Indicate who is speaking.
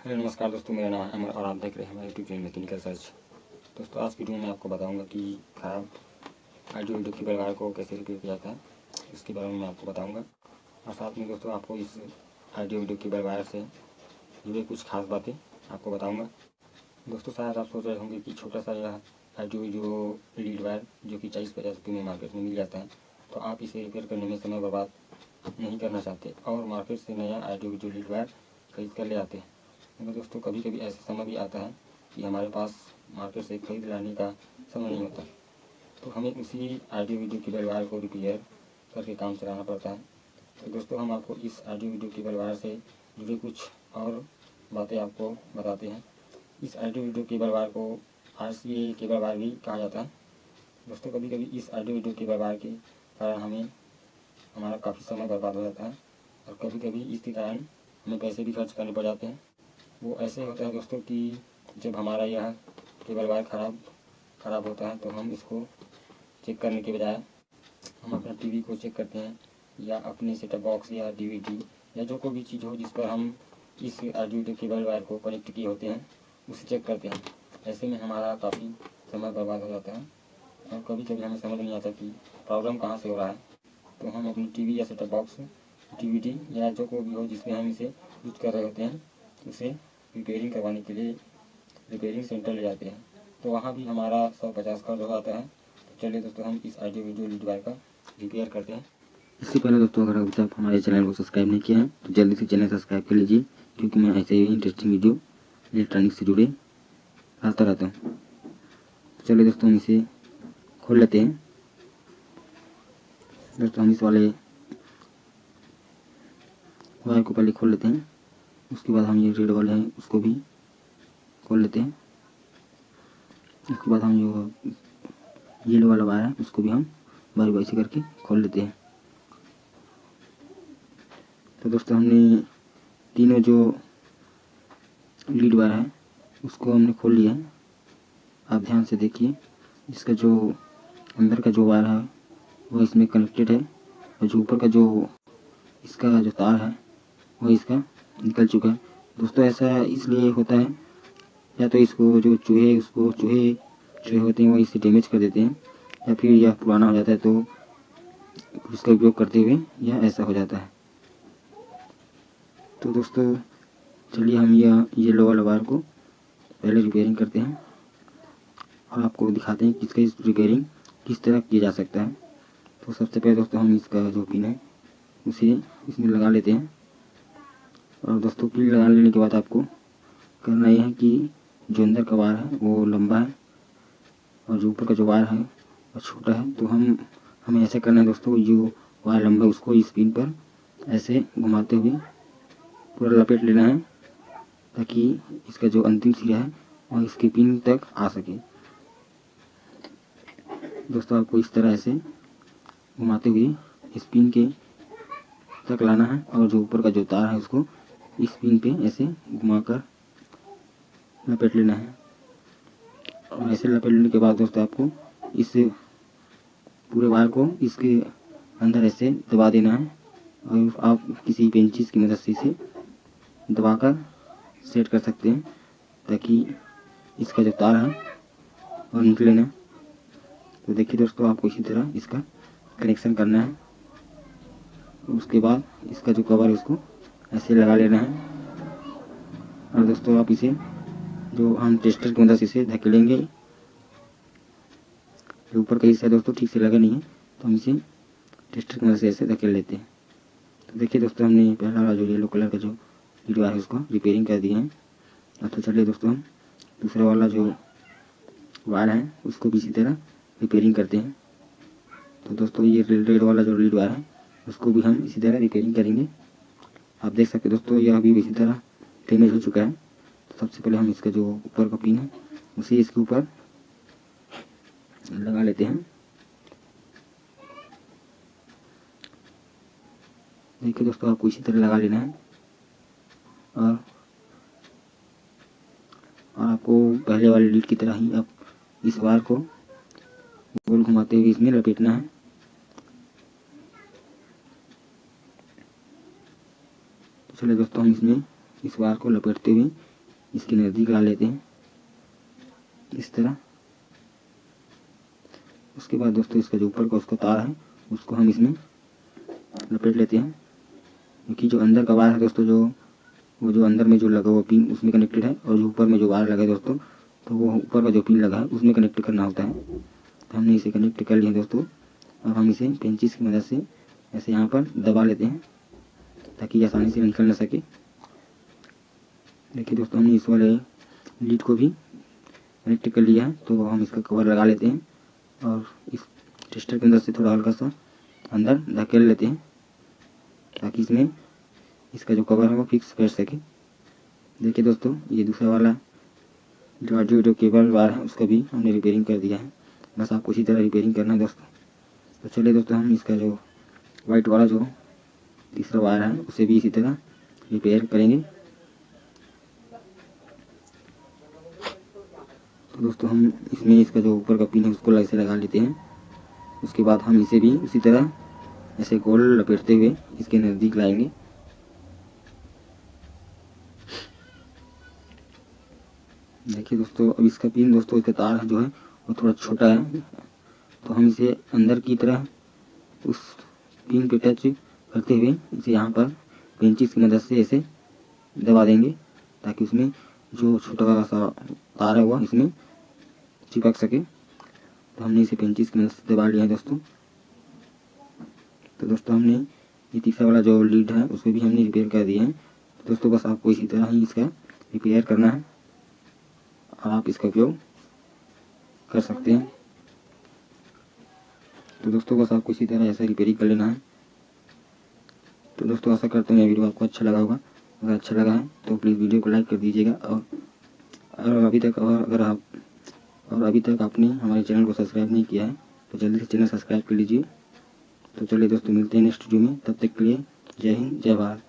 Speaker 1: Hello नमस्कार दोस्तों, मेरा नाम है अमर और आप देख रहे हैं हमारे यूट्यूब चैनल मैकेनिकल सर्च। दोस्तों आज वीडियो में आपको बताऊंगा कि खराब ऑडियो वीडियो की व्यवहार को कैसे रिपेयर किया जाता है, इसके बारे में मैं आपको बताऊंगा। और साथ में दोस्तों आपको इस ऑडियो वीडियो की व्यवहार से जुड़े कुछ खास बातें आपको बताऊँगा। दोस्तों शायद आप सोच रहे होंगे कि छोटा सा यह ऑडियो वीडियो लीड वायर जो कि 40-50 रुपये में मार्केट में मिल जाता है, तो आप इसे रिपेयर करने में समय बर्बाद नहीं करना चाहते और मार्केट से नया ऑडियो वीडियो लीड वायर खरीद कर ले आते हैं। मगर दोस्तों कभी कभी ऐसा समय भी आता है कि हमारे पास मार्केट से खरीद लाने का समय नहीं होता, तो हमें उसी ऑडियो वीडियो की व्यवहार को रिपेयर करके काम चलाना पड़ता है। तो दोस्तों हम आपको इस ऑडियो वीडियो की व्यवहार से जुड़े कुछ और बातें आपको बताते हैं। इस ऑडियो वीडियो के व्यवहार को RCA के व्यवहार भी कहा जाता है। दोस्तों कभी कभी इस ऑडियो वीडियो के व्यवहार के कारण हमारा काफ़ी समय बर्बाद हो जाता है और कभी कभी इसके कारण हमें पैसे भी खर्च करने पड़ जाते हैं। वो ऐसे होता है दोस्तों कि जब हमारा यह केबल वायर ख़राब होता है तो हम इसको चेक करने के बजाय हम अपना टीवी को चेक करते हैं या अपने सेटअप बॉक्स या DVD या जो कोई भी चीज़ हो जिस पर हम इस ऑडियो केबल वायर को कनेक्ट किए होते हैं उसे चेक करते हैं। ऐसे में हमारा काफ़ी समय बर्बाद हो जाता है और कभी कभी हमें समझ नहीं आता कि प्रॉब्लम कहाँ से हो रहा है। तो हम अपनी TV या सेटअप बॉक्स DVD या जो कोई भी हो जिसमें हम इसे यूज कर रहे होते हैं उसे रिपेयरिंग करवाने के लिए रिपेयरिंग सेंटर ले जाते हैं, तो वहाँ भी हमारा 150 खर्च हो जाता है। तो चलिए दोस्तों हम इस ऑडियो वीडियो लीड वायर का रिपेयर करते हैं। इससे पहले दोस्तों अगर अभी तक हमारे चैनल को सब्सक्राइब नहीं किया है तो जल्दी से चैनल सब्सक्राइब कर लीजिए, क्योंकि मैं ऐसे ही इंटरेस्टिंग वीडियो इलेक्ट्रॉनिक से जुड़े लाता रहता हूँ। चलिए दोस्तों हम इसे खोल लेते हैं। दोस्तों हम इस वाले वायर को पहले खोल लेते हैं, उसके बाद हम ये रेड वाले हैं उसको भी खोल लेते हैं। उसके बाद हम जो येलो वाला वायर है उसको भी हम बारी बारी से करके खोल लेते हैं। तो दोस्तों हमने तीनों जो लीड वायर है उसको हमने खोल लिया है। आप ध्यान से देखिए, इसका जो अंदर का जो वायर है वो इसमें कनेक्टेड है और जो ऊपर का जो इसका जो तार है वो इसका निकल चुका है। दोस्तों ऐसा इसलिए होता है या तो इसको जो चूहे होते हैं वो इसे डैमेज कर देते हैं, या फिर यह पुराना हो जाता है तो उसका उपयोग करते हुए यह ऐसा हो जाता है। तो दोस्तों चलिए हम यह येलो वाला वायर को पहले रिपेयरिंग करते हैं और आपको दिखाते हैं कि इसका रिपेयरिंग किस तरह किया जा सकता है। तो सबसे पहले दोस्तों हम इसका जो पिन है उसे इसमें लगा लेते हैं। और दोस्तों पिन लगा लेने के बाद आपको करना यह है कि जो अंदर का वायर है वो लंबा है और जो ऊपर का जो वायर है वो छोटा है। तो हमें ऐसा करना है दोस्तों, जो वायर लंबा है उसको इस पिन पर ऐसे घुमाते हुए पूरा लपेट लेना है ताकि इसका जो अंतिम सिरा है वह इसके पिन तक आ सके। दोस्तों आपको इस तरह ऐसे घुमाते हुए इस पिन के तक लाना है और जो ऊपर का जो तार है उसको इस पिन पे ऐसे घुमाकर लपेट लेना है। और ऐसे लपेट लेने के बाद दोस्तों आपको इस पूरे वायर को इसके अंदर ऐसे दबा देना है और आप किसी पेंचिस की मदद से इसे दबाकर सेट कर सकते हैं ताकि इसका जो तार है वो निकले ना। तो देखिए दोस्तों आपको इसी तरह इसका कनेक्शन करना है। उसके बाद इसका जो कवर है उसको ऐसे लगा लेना है और दोस्तों आप इसे जो हम टेस्टर की मदद से इसे धकेलेंगे। जो ऊपर का हिस्सा है दोस्तों ठीक से लगा नहीं है तो हम इसे टेस्टर की मदद से ऐसे धकेल लेते हैं। तो देखिए दोस्तों हमने पहला वाला जो येलो कलर का जो लीड वायर है उसको रिपेयरिंग कर दिया है। अब तो चलिए दोस्तों हम दूसरा वाला जो वायर है उसको भी इसी तरह रिपेयरिंग करते हैं। तो दोस्तों ये रेड वाला जो लीड वायर है उसको भी हम इसी तरह रिपेयरिंग करेंगे। आप देख सकते हैं दोस्तों यह भी इसी तरह डैमेज हो चुका है। तो सबसे पहले हम इसका जो ऊपर का पिन है उसे इसके ऊपर लगा लेते हैं। देखिए दोस्तों आपको इसी तरह लगा लेना है और आपको पहले वाले लीड की तरह ही अब इस वायर को गोल घुमाते हुए इसमें लपेटना है। तो चलिए दोस्तों हम इसमें इस वायर को लपेटते हुए इसके नज़दीक ला लेते हैं इस तरह। उसके बाद दोस्तों इसका जो ऊपर का उसका तार है उसको हम इसमें लपेट लेते हैं, क्योंकि जो अंदर का वायर है दोस्तों, वो जो अंदर में जो लगा हुआ पिन उसमें कनेक्टेड है, और जो ऊपर में जो वायर लगा है दोस्तों, तो वो ऊपर का जो पिन लगा है उसमें कनेक्ट करना होता है। तो हमने इसे कनेक्ट कर लिया दोस्तों। अब हम इसे पेंचिस की मदद से ऐसे यहाँ पर दबा लेते हैं ताकि आसानी से निकल ना सके। देखिए दोस्तों, हमने इस वाले लीड को भी कनेक्ट कर लिया है। तो हम इसका कवर लगा लेते हैं और इस टेस्टर के अंदर से थोड़ा हल्का सा अंदर धकेल लेते हैं ताकि इसमें इसका जो कवर है वो फिक्स कर सके। देखिए दोस्तों, ये दूसरा वाला जो केबल वायर है उसका भी हमने रिपेयरिंग कर दिया है। बस आपको इसी तरह रिपेयरिंग करना है दोस्तों। तो चलिए दोस्तों, हम इसका जो वाइट वाला जो तीसरा वायर है उसे भी इसी तरह रिपेयर करेंगे। तो दोस्तों, हम इसमें इसका जो ऊपर का पिन है उसको ऐसे लगा लेते हैं। उसके बाद हम इसे भी उसी तरह ऐसे गोल लपेटते हुए इसके नज़दीक लाएंगे। देखिए दोस्तों, अब इसका पिन दोस्तों, इसका तार जो है वो थोड़ा छोटा है, तो हम इसे अंदर की तरह उस पिन पे टच करते हुए इसे यहाँ पर पेंचिस की मदद से ऐसे दबा देंगे ताकि उसमें जो छोटा सा तार है वह इसमें चिपक सके। तो हमने इसे पेंचिस की मदद से दबा लिया है दोस्तों। तो दोस्तों, हमने ये तीसरा वाला जो लीड है उसको भी हमने रिपेयर कर दिया है। तो दोस्तों, बस आपको इसी तरह ही इसका रिपेयर करना है और आप इसका उपयोग कर सकते हैं। तो दोस्तों, बस आपको इसी तरह ऐसा रिपेयरिंग कर लेना है। तो दोस्तों, आशा करते हैं वीडियो आपको अच्छा लगा होगा। अगर अच्छा लगा है तो प्लीज़ वीडियो को लाइक कर दीजिएगा, और अभी तक आपने हमारे चैनल को सब्सक्राइब नहीं किया है तो जल्दी से चैनल सब्सक्राइब कर लीजिए। तो चलिए दोस्तों, मिलते हैं नेक्स्ट वीडियो में। तब तक के लिए जय हिंद, जय भारत।